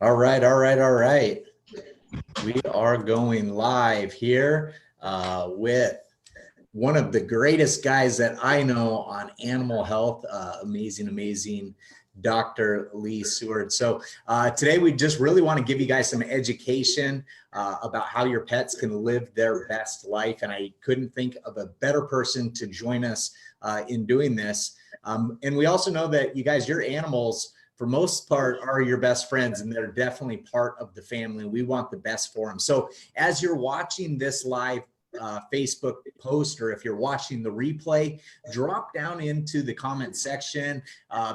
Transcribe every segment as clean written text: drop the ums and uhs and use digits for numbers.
All right, all right, all right. We are going live here with one of the greatest guys that I know on animal health. Amazing, amazing Dr. Lee Seward. So today we just really want to give you guys some education about how your pets can live their best life. And I couldn't think of a better person to join us in doing this. And we also know that you guys, your animals, for most part, are your best friends, and they're definitely part of the family. We want the best for them. So as you're watching this live Facebook post, or if you're watching the replay, drop down into the comment section,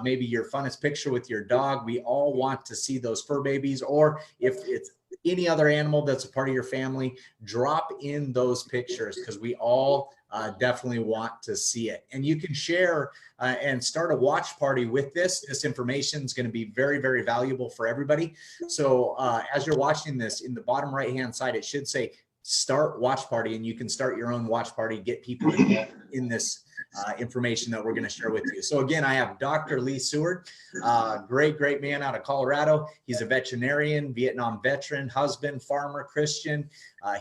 maybe your funnest picture with your dog. We all want to see those fur babies, or if it's any other animal that's a part of your family, drop in those pictures because we all definitely want to see it. And you can share and start a watch party with this. This information is going to be very, very valuable for everybody. So as you're watching this, in the bottom right-hand side, it should say start watch party, and you can start your own watch party, get people in this information that we're going to share with you. So again, I have Dr. Lee Seward, great man out of Colorado. He's a veterinarian, Vietnam veteran, husband, farmer, Christian.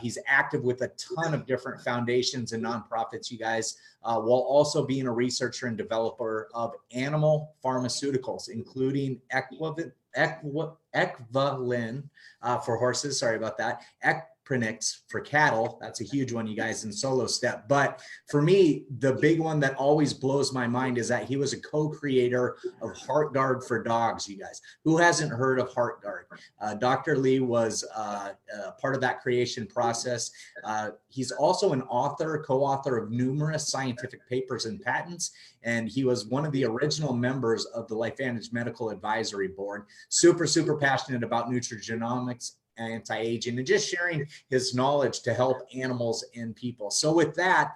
He's active with a ton of different foundations and nonprofits, you guys, while also being a researcher and developer of animal pharmaceuticals, including Equilin for horses. Sorry about that. For cattle. That's a huge one, you guys, in Solo Step. But for me, the big one that always blows my mind is that he was a co-creator of HeartGuard for dogs, you guys. Who hasn't heard of HeartGuard? Dr. Lee was part of that creation process. He's also an author, co-author of numerous scientific papers and patents, and he was one of the original members of the LifeVantage Medical Advisory Board. Super, super passionate about nutrigenomics, anti-aging, and just sharing his knowledge to help animals and people. So with that,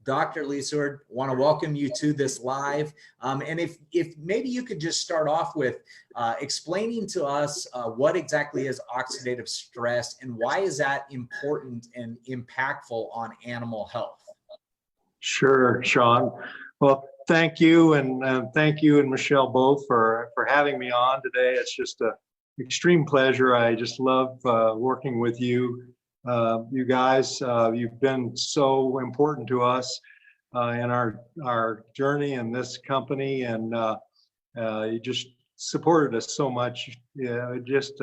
Dr. Lee Seward, want to welcome you to this live. And if maybe you could just start off with explaining to us what exactly is oxidative stress and why is that important and impactful on animal health? Sure, Sean. Well, thank you, and thank you and Michelle both for having me on today. It's just a extreme pleasure. I just love working with you. You guys, you've been so important to us in our journey in this company, and you just supported us so much. Yeah, just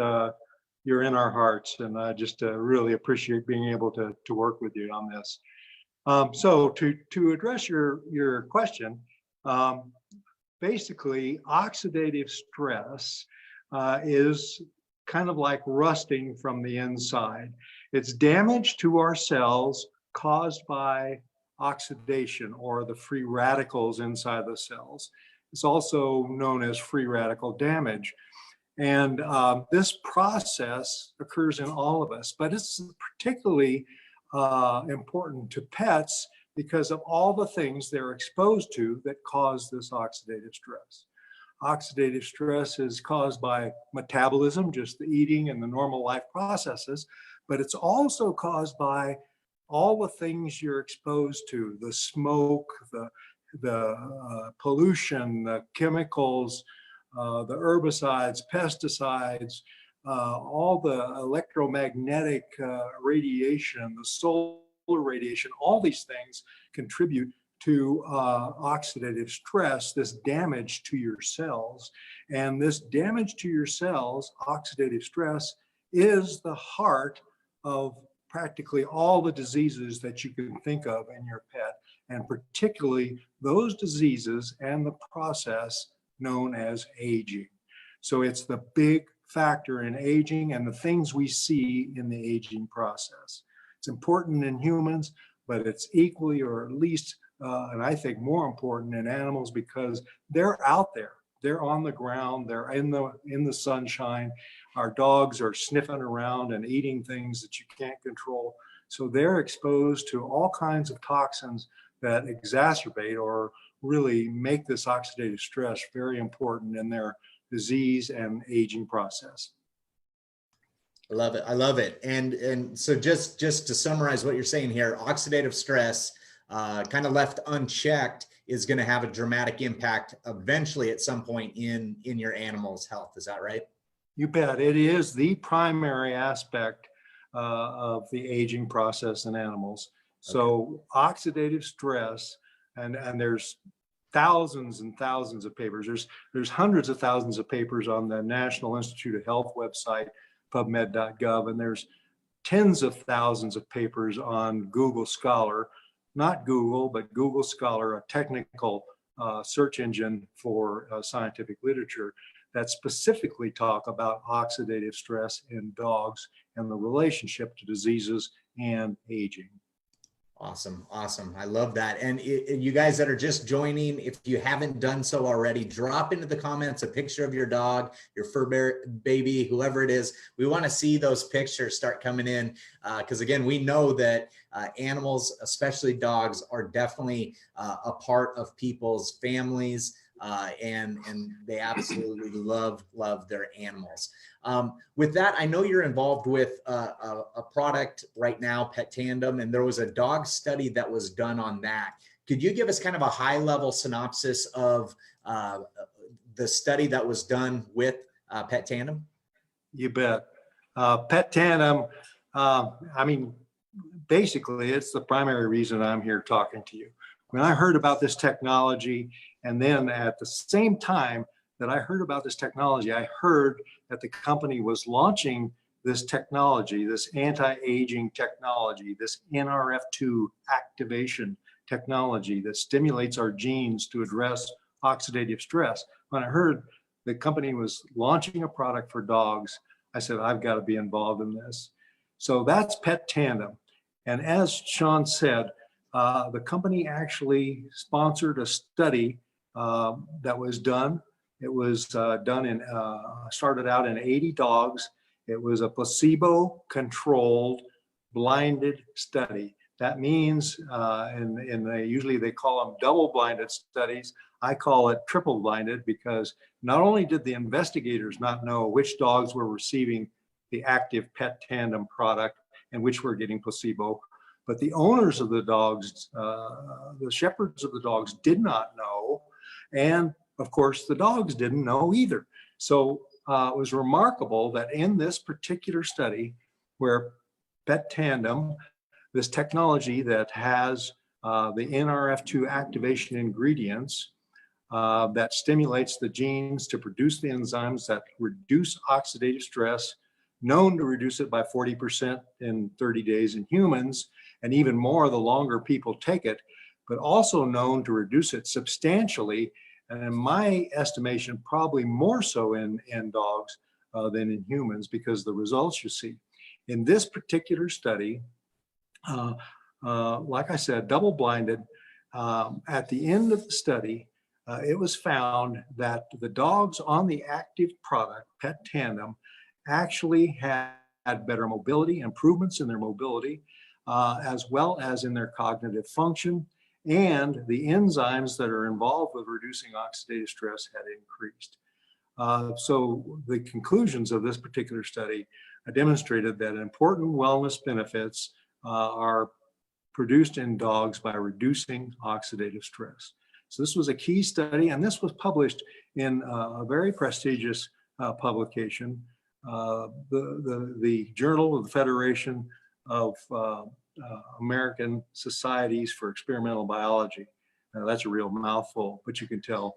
you're in our hearts, and I just really appreciate being able to work with you on this. So to address your question, basically oxidative stress is kind of like rusting from the inside. It's damage to our cells caused by oxidation, or the free radicals inside the cells. It's also known as free radical damage. And this process occurs in all of us, but it's particularly important to pets because of all the things they're exposed to that cause this oxidative stress. Oxidative stress is caused by metabolism, just the eating and the normal life processes, but it's also caused by all the things you're exposed to: the smoke, the pollution, the chemicals, the herbicides, pesticides, all the electromagnetic radiation, the solar radiation. All these things contribute to oxidative stress, this damage to your cells. And this damage to your cells, oxidative stress, is the heart of practically all the diseases that you can think of in your pet, and particularly those diseases and the process known as aging. So it's the big factor in aging and the things we see in the aging process. It's important in humans, but it's equally, or at least and I think more important in animals, because they're out there, they're on the ground, they're in the sunshine. Our dogs are sniffing around and eating things that you can't control. So they're exposed to all kinds of toxins that exacerbate or really make this oxidative stress very important in their disease and aging process. I love it. I love it. And so just to summarize what you're saying here, oxidative stress kind of left unchecked is going to have a dramatic impact eventually at some point in your animal's health. Is that right? You bet. It is the primary aspect of the aging process in animals. So oxidative stress, and there's thousands and thousands of papers. There's hundreds of thousands of papers on the National Institute of Health website, pubmed.gov, and there's tens of thousands of papers on Google Scholar, not Google, but Google Scholar, a technical search engine for scientific literature that specifically talk about oxidative stress in dogs and the relationship to diseases and aging. Awesome. Awesome. I love that. And you guys that are just joining, if you haven't done so already, drop into the comments a picture of your dog, your fur baby, whoever it is. We want to see those pictures start coming in because again, we know that animals, especially dogs, are definitely a part of people's families. And they absolutely love their animals. With that, I know you're involved with a product right now, Petandim, and there was a dog study that was done on that. Could you give us kind of a high-level synopsis of the study that was done with Petandim? You bet. Petandim, I mean, basically, it's the primary reason I'm here talking to you. When I heard about this technology, and then at the same time that I heard about this technology, I heard that the company was launching this technology, this anti-aging technology, this Nrf2 activation technology that stimulates our genes to address oxidative stress. When I heard the company was launching a product for dogs, I said, I've got to be involved in this. So that's Petandim. And as Sean said, the company actually sponsored a study that was done. It was started out in 80 dogs. It was a placebo-controlled, blinded study. That means, usually they call them double-blinded studies. I call it triple-blinded because not only did the investigators not know which dogs were receiving the active Petandim product and which were getting placebo, but the owners of the dogs, the shepherds of the dogs did not know. And of course, the dogs didn't know either. So it was remarkable that in this particular study where Petandim, this technology that has the Nrf2 activation ingredients that stimulates the genes to produce the enzymes that reduce oxidative stress, known to reduce it by 40% in 30 days in humans, and even more the longer people take it, but also known to reduce it substantially, and in my estimation, probably more so in dogs than in humans because the results you see. In this particular study, like I said, double-blinded, at the end of the study, it was found that the dogs on the active product, Petandim, actually had better mobility, improvements in their mobility, as well as in their cognitive function, and the enzymes that are involved with reducing oxidative stress had increased. So the conclusions of this particular study demonstrated that important wellness benefits are produced in dogs by reducing oxidative stress. So this was a key study, and this was published in a very prestigious publication, the Journal of the Federation of American Societies for Experimental Biology. That's a real mouthful, but you can tell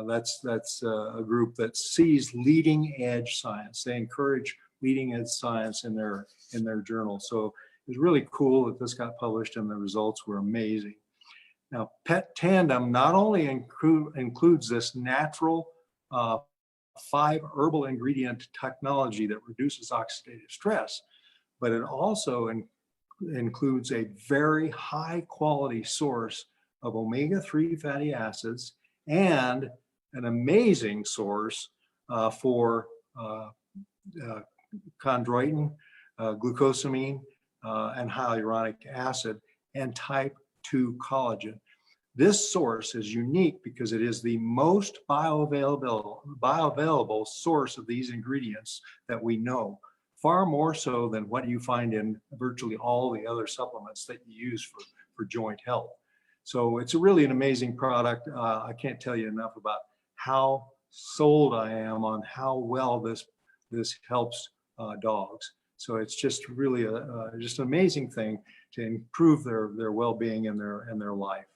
that's a group that sees leading edge science. They encourage leading edge science in their journal. So it's really cool that this got published and the results were amazing. Now, Petandim not only includes this natural 5 herbal ingredient technology that reduces oxidative stress, but it also includes a very high quality source of omega-3 fatty acids and an amazing source for chondroitin, glucosamine, and hyaluronic acid, and type 2 collagen. This source is unique because it is the most bioavailable source of these ingredients that we know, far more so than what you find in virtually all the other supplements that you use for joint health. So it's really an amazing product. I can't tell you enough about how sold I am on how well this this helps dogs. So it's just really just an amazing thing to improve their well-being and their life.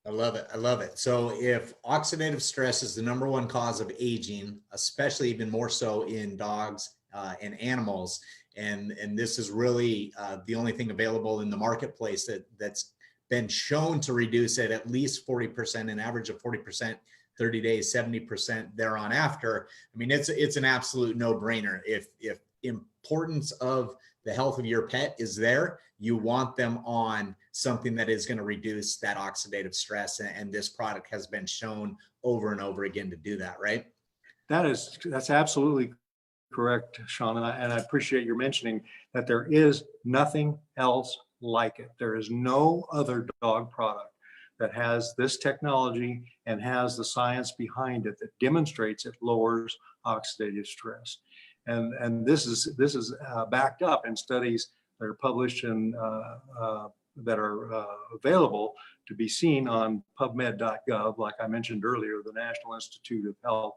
I love it. I love it. So if oxidative stress is the #1 cause of aging, especially even more so in dogs and animals, and this is really the only thing available in the marketplace that's been shown to reduce it at least 40%, an average of 40%, 30 days, 70% thereon after. I mean, it's an absolute no-brainer. If importance of the health of your pet is there, you want them on something that is going to reduce that oxidative stress. And this product has been shown over and over again to do that, right? That's absolutely correct, Sean. And I appreciate your mentioning that there is nothing else like it. There is no other dog product that has this technology and has the science behind it that demonstrates it lowers oxidative stress. And this is backed up in studies that are published and that are available to be seen on PubMed.gov, like I mentioned earlier, the National Institute of Health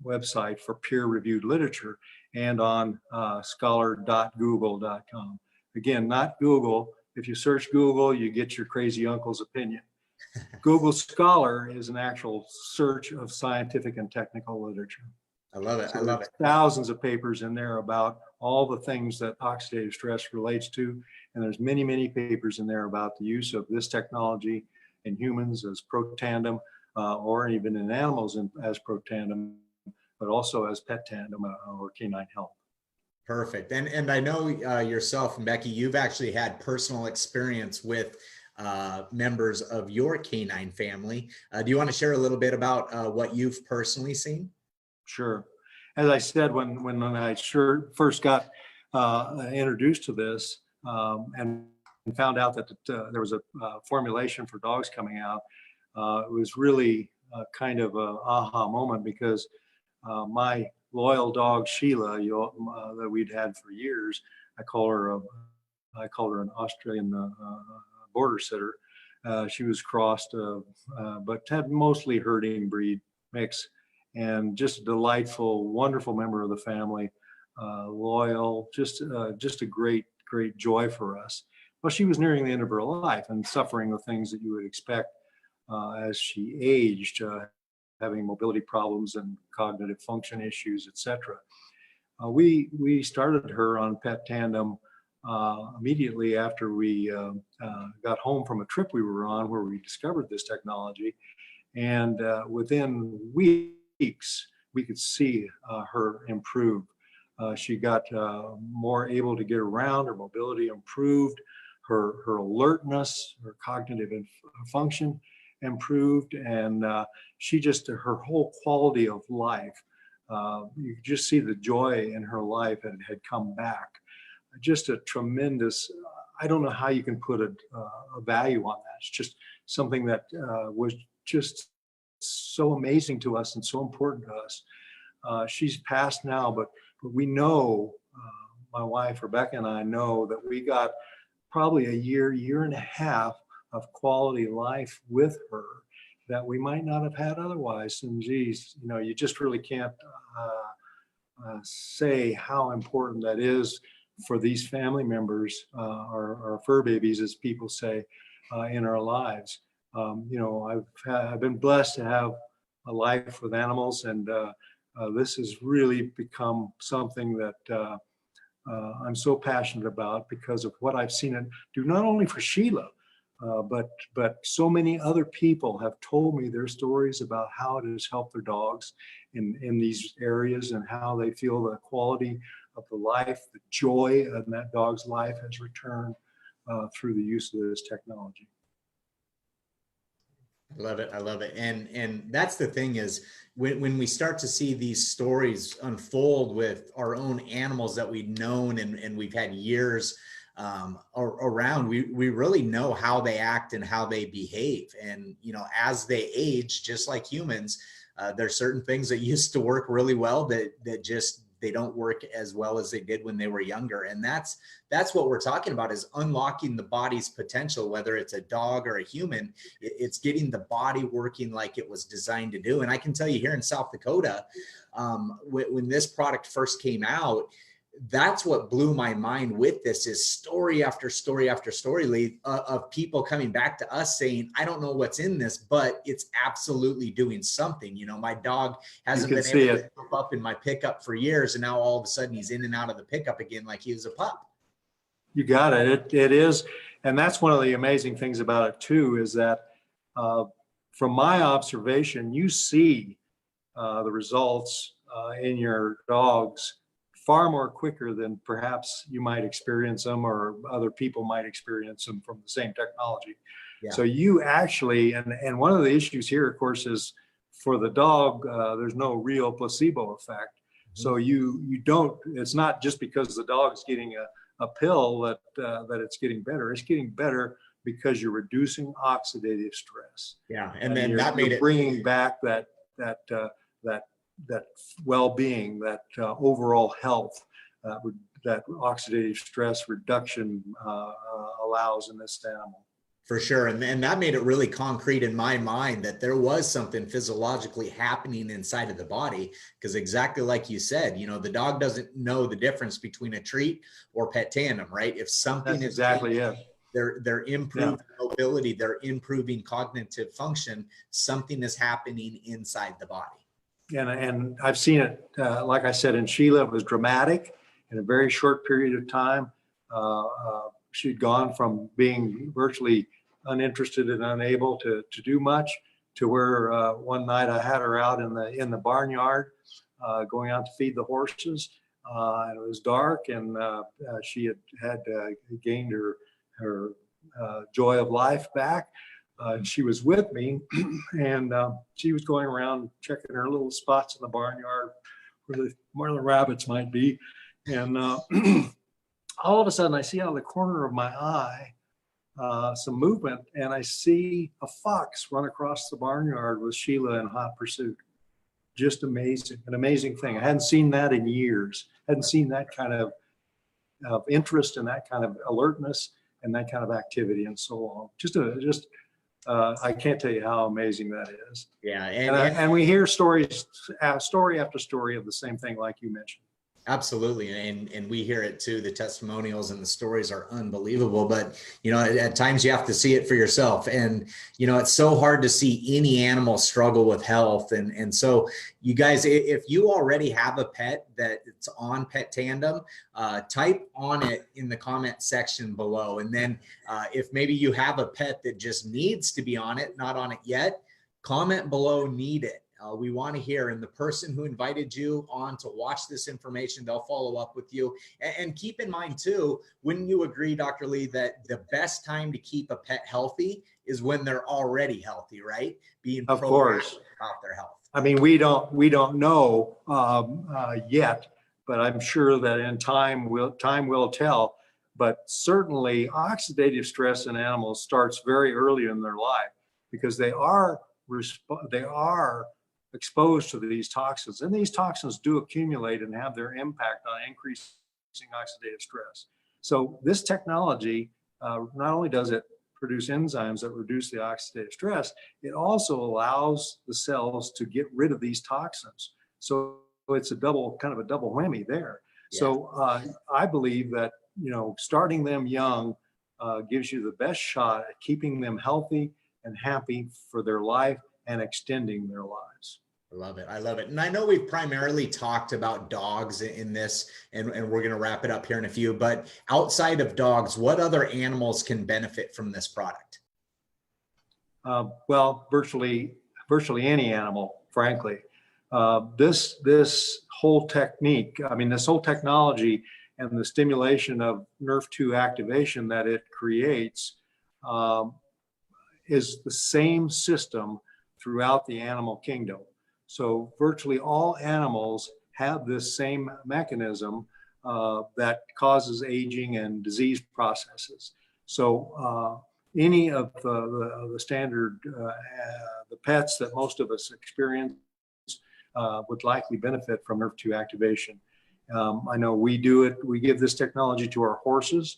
website for peer-reviewed literature, and on scholar.google.com. Again, not Google. If you search Google, you get your crazy uncle's opinion. Google Scholar is an actual search of scientific and technical literature. I love it. So I love it. Thousands of papers in there about all the things that oxidative stress relates to. And there's many, many papers in there about the use of this technology in humans as Protandim, or even in animals as Protandim, but also as Petandim or canine health. Perfect. And I know yourself and Becky, you've actually had personal experience with members of your canine family. Do you want to share a little bit about what you've personally seen? Sure. As I said, when I first got introduced to this and found out that there was a formulation for dogs coming out, it was really kind of an aha moment, because my loyal dog Sheila, that we'd had for years, I call her an Australian border sitter. She was crossed, but had mostly herding breed mix, and just a delightful, wonderful member of the family, loyal, just a great joy for us. Well, she was nearing the end of her life and suffering the things that you would expect as she aged, having mobility problems and cognitive function issues, etc. We started her on Petandim immediately after we got home from a trip we were on where we discovered this technology, and within weeks we could see her improve. She got more able to get around, her mobility improved, her alertness, her cognitive function improved, and her whole quality of life, you could just see the joy in her life had come back. Just a tremendous, I don't know how you can put a value on that. It's just something that was just so amazing to us and so important to us. She's passed now, but we know, my wife Rebecca and I know, that we got probably a year and a half of quality life with her that we might not have had otherwise. And geez, you just really can't say how important that is for these family members, our fur babies, as people say, in our lives. I've been blessed to have a life with animals, and this has really become something that I'm so passionate about because of what I've seen it do, not only for Sheila, but so many other people have told me their stories about how it has helped their dogs in these areas, and how they feel the quality of the life, the joy in that dog's life has returned through the use of this technology. I love it. I love it. And that's the thing is when we start to see these stories unfold with our own animals that we've known and we've had years around, we really know how they act and how they behave. And, as they age, just like humans, there's certain things that used to work really well that just they don't work as well as they did when they were younger. And that's what we're talking about, is unlocking the body's potential, whether it's a dog or a human. It's getting the body working like it was designed to do. And I can tell you, here in South Dakota, when this product first came out, that's what blew my mind with this, is story after story after story, Lee, of people coming back to us saying, I don't know what's in this, but it's absolutely doing something. You know, my dog hasn't been able to jump up in my pickup for years, and now all of a sudden he's in and out of the pickup again like he was a pup. You got it. It is. And that's one of the amazing things about it too, is that from my observation, you see the results in your dogs far more quicker than perhaps you might experience them, or other people might experience them from the same technology. Yeah. So you actually, and one of the issues here, of course, is for the dog, there's no real placebo effect. Mm-hmm. So you don't, it's not just because the dog's getting a pill that it's getting better. It's getting better because you're reducing oxidative stress. Yeah, and then that made it bringing back that well-being, that overall health that oxidative stress reduction allows in this animal. For sure. And that made it really concrete in my mind that there was something physiologically happening inside of the body, because exactly like you said, you know, the dog doesn't know the difference between a treat or Petandim, right? If something That's is exactly it. They're improving mobility, they're improving cognitive function, something is happening inside the body. And I've seen it, like I said, in Sheila, it was dramatic in a very short period of time. She'd gone from being virtually uninterested and unable to do much, to where one night I had her out in the barnyard going out to feed the horses. And it was dark, and she had gained her joy of life back. She was with me, and she was going around checking her little spots in the barnyard where the rabbits might be. And all of a sudden I see out of the corner of my eye some movement, and I see a fox run across the barnyard with Sheila in hot pursuit. Just amazing, an amazing thing. I hadn't seen that in years. Hadn't seen that kind of interest and that kind of alertness and that kind of activity and so on. I can't tell you how amazing that is. Yeah, and we hear story after story of the same thing, like you mentioned. Absolutely. And we hear it too. The testimonials and the stories are unbelievable, but you know, at times you have to see it for yourself. And, you know, it's so hard to see any animal struggle with health. And so you guys, if you already have a pet that it's on Petandim, type on it in the comment section below. And then if maybe you have a pet that just needs to be on it, not on it yet, comment below, need it. We want to hear, and the person who invited you on to watch this information, they'll follow up with you. And keep in mind too, wouldn't you agree, Dr. Lee, that the best time to keep a pet healthy is when they're already healthy, right? Being of course about their health. I mean, we don't know yet, but I'm sure that in time will tell. But certainly oxidative stress in animals starts very early in their life, because they are exposed to these toxins, and these toxins do accumulate and have their impact on increasing oxidative stress. So this technology, not only does it produce enzymes that reduce the oxidative stress, it also allows the cells to get rid of these toxins. So it's kind of a double whammy there. Yeah. So I believe that, you know, starting them young gives you the best shot at keeping them healthy and happy for their life and extending their lives. I love it. I love it. And I know we've primarily talked about dogs in this, and we're going to wrap it up here in a few, but outside of dogs, what other animals can benefit from this product? Well, virtually any animal, frankly. This whole technique, I mean, this whole technology and the stimulation of Nrf2 activation that it creates is the same system throughout the animal kingdom. So virtually all animals have this same mechanism that causes aging and disease processes. So any of the standard the pets that most of us experience would likely benefit from Nrf2 activation. I know we do it. We give this technology to our horses.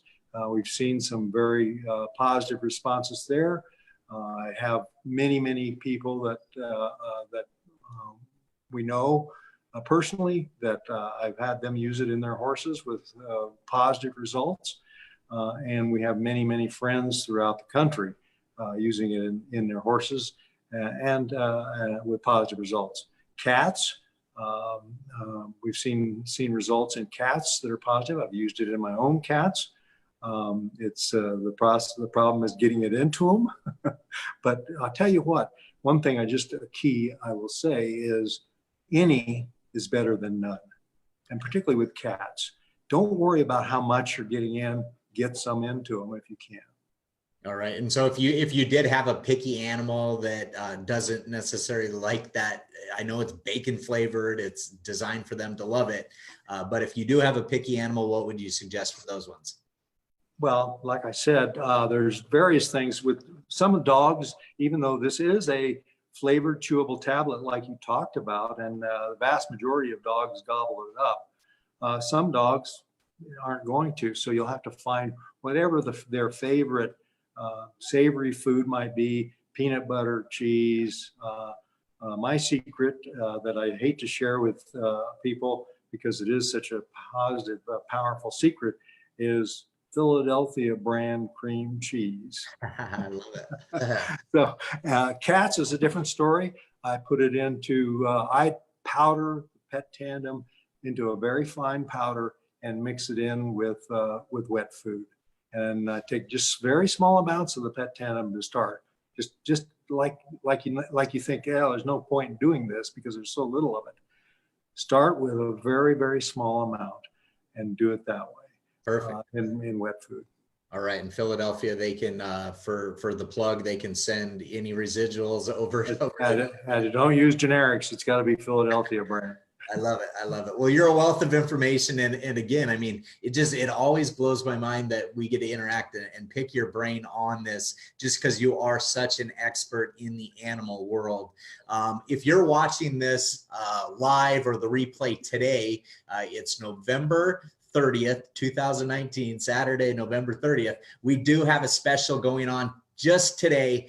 We've seen some very positive responses there. I have many people that we know personally that I've had them use it in their horses with positive results. And we have many friends throughout the country using it in their horses and with positive results. Cats, we've seen results in cats that are positive. I've used it in my own cats. It's the problem is getting it into them. But I'll tell you what, one thing a key I will say is any is better than none. And particularly with cats, don't worry about how much you're getting in, get some into them if you can. All right. And so if you did have a picky animal that doesn't necessarily like that, I know it's bacon flavored, it's designed for them to love it. But if you do have a picky animal, what would you suggest for those ones? Well, like I said, there's various things with some dogs, even though this is a flavored chewable tablet like you talked about, and the vast majority of dogs gobble it up. Some dogs aren't going to, so you'll have to find whatever their favorite savory food might be, peanut butter, cheese. My secret that I hate to share with people because it is such a positive, powerful secret is Philadelphia brand cream cheese. I love it. So cats is a different story. I put it into, I powder Petandim into a very fine powder and mix it in with wet food. And I take just very small amounts of the Petandim to start. Just like you think, yeah, there's no point in doing this because there's so little of it. Start with a very small amount and do it that way. Perfect. In wet food. All right. In Philadelphia, they can, for the plug, they can send any residuals over. Don't use generics. It's got to be Philadelphia brand. I love it. I love it. Well, you're a wealth of information. And again, I mean, it always blows my mind that we get to interact and pick your brain on this just because you are such an expert in the animal world. If you're watching this live or the replay today, it's November 30th, 2019, Saturday, November 30th. We do have a special going on just today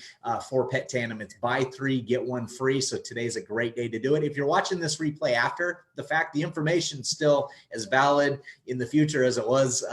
for Petandim. It's buy 3, get 1 free. So today's a great day to do it. If you're watching this replay after the fact, the information still as valid in the future as it was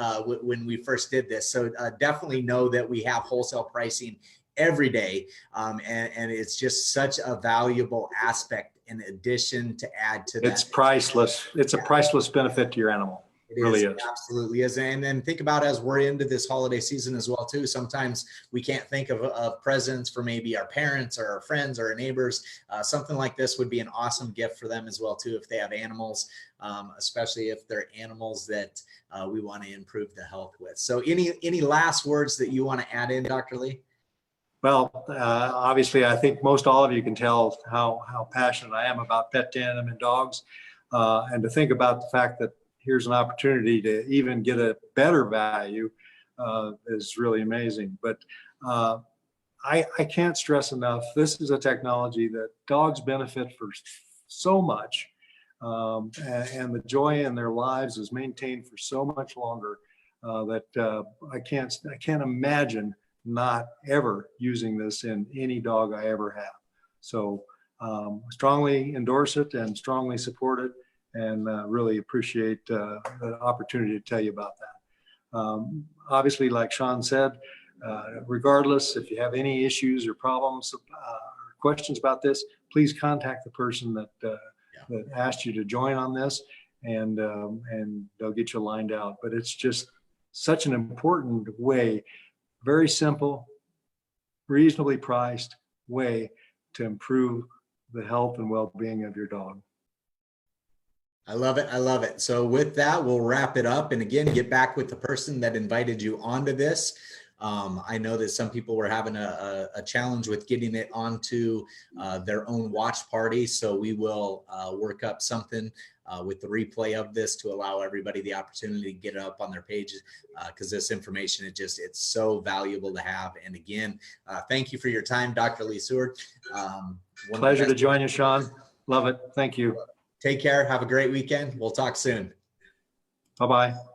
when we first did this. So definitely know that we have wholesale pricing every day. And it's just such a valuable aspect in addition to add to that. It's priceless. It's a priceless benefit to your animal. It really is. Absolutely is. And then think about as we're into this holiday season as well, too. Sometimes we can't think of presents for maybe our parents or our friends or our neighbors. Something like this would be an awesome gift for them as well, too, if they have animals, especially if they're animals that we want to improve the health with. So any last words that you want to add in, Dr. Lee? Well, obviously, I think most all of you can tell how passionate I am about Petandim and dogs, and to think about the fact that here's an opportunity to even get a better value is really amazing. But I can't stress enough, this is a technology that dogs benefit for so much, and the joy in their lives is maintained for so much longer that I can't imagine not ever using this in any dog I ever have. So strongly endorse it and strongly support it, and really appreciate the opportunity to tell you about that. Obviously, like Sean said, regardless, if you have any issues or problems or questions about this, please contact the person that asked you to join on this, and they'll get you lined out. But it's just such an important way, very simple, reasonably priced way to improve the health and well-being of your dog. I love it. I love it. So with that, we'll wrap it up. And again, get back with the person that invited you onto this. I know that some people were having a challenge with getting it onto their own watch party. So we will work up something with the replay of this to allow everybody the opportunity to get it up on their pages, because this information, it's so valuable to have. And again, thank you for your time, Dr. Lee Seward. Pleasure to join you, Sean. Love it. Thank you. Take care. Have a great weekend. We'll talk soon. Bye-bye.